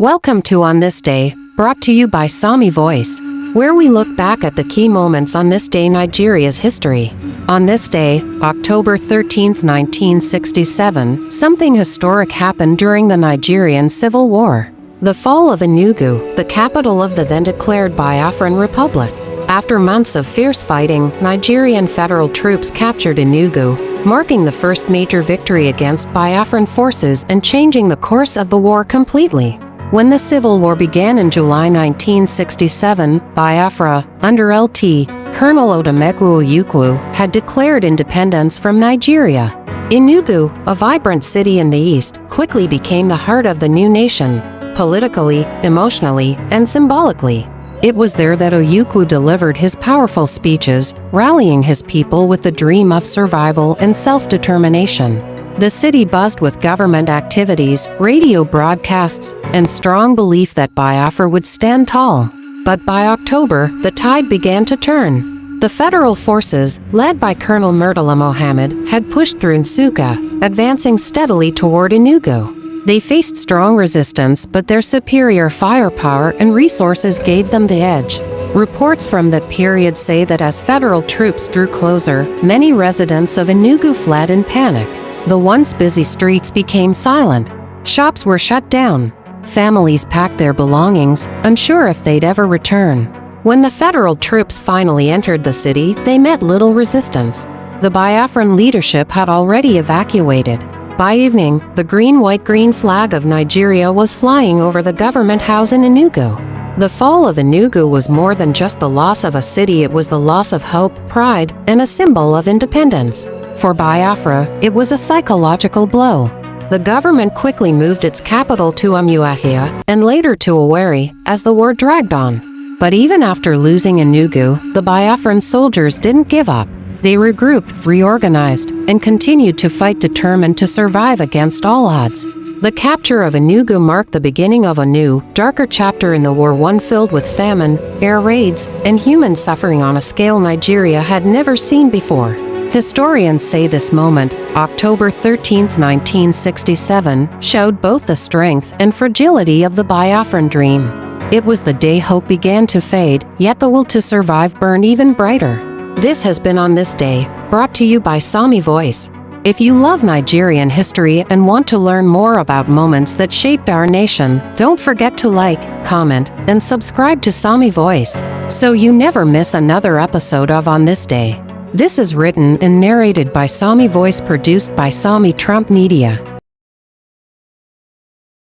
Welcome to On This Day, brought to you by Psalmmy Voice, where we look back at the key moments on this day Nigeria's history. On this day, October 13, 1967, something historic happened during the Nigerian Civil War. The fall of Enugu, the capital of the then-declared Biafran Republic. After months of fierce fighting, Nigerian Federal troops captured Enugu, marking the first major victory against Biafran forces and changing the course of the war completely. When the Civil War began in July 1967, Biafra, under LT Colonel Ojukwu, had declared independence from Nigeria. Enugu, a vibrant city in the east, quickly became the heart of the new nation, politically, emotionally, and symbolically. It was there that Ojukwu delivered his powerful speeches, rallying his people with the dream of survival and self-determination. The city buzzed with government activities, radio broadcasts, and strong belief that Biafra would stand tall. But by October, the tide began to turn. The federal forces, led by Colonel Murtala Mohammed, had pushed through Nsukka, advancing steadily toward Enugu. They faced strong resistance, but their superior firepower and resources gave them the edge. Reports from that period say that as federal troops drew closer, many residents of Enugu fled in panic. The once busy streets became silent. Shops were shut down. Families packed their belongings, unsure if they'd ever return. When the federal troops finally entered the city, they met little resistance. The Biafran leadership had already evacuated. By evening, the green-white-green flag of Nigeria was flying over the government house in Enugu. The fall of Enugu was more than just the loss of a city, it was the loss of hope, pride, and a symbol of independence. For Biafra, it was a psychological blow. The government quickly moved its capital to Umuahia, and later to Owerri, as the war dragged on. But even after losing Enugu, the Biafran soldiers didn't give up. They regrouped, reorganized, and continued to fight, determined to survive against all odds. The capture of Enugu marked the beginning of a new, darker chapter in the war, one filled with famine, air raids, and human suffering on a scale Nigeria had never seen before. Historians say this moment, October 13, 1967, showed both the strength and fragility of the Biafran dream. It was the day hope began to fade, yet the will to survive burned even brighter. This has been On This Day, brought to you by Psalmmy Voice. If you love Nigerian history and want to learn more about moments that shaped our nation, don't forget to like, comment, and subscribe to Psalmmy Voice, so you never miss another episode of On This Day. This is written and narrated by Psalmmy Voice, produced by Psalmmy Trump Media.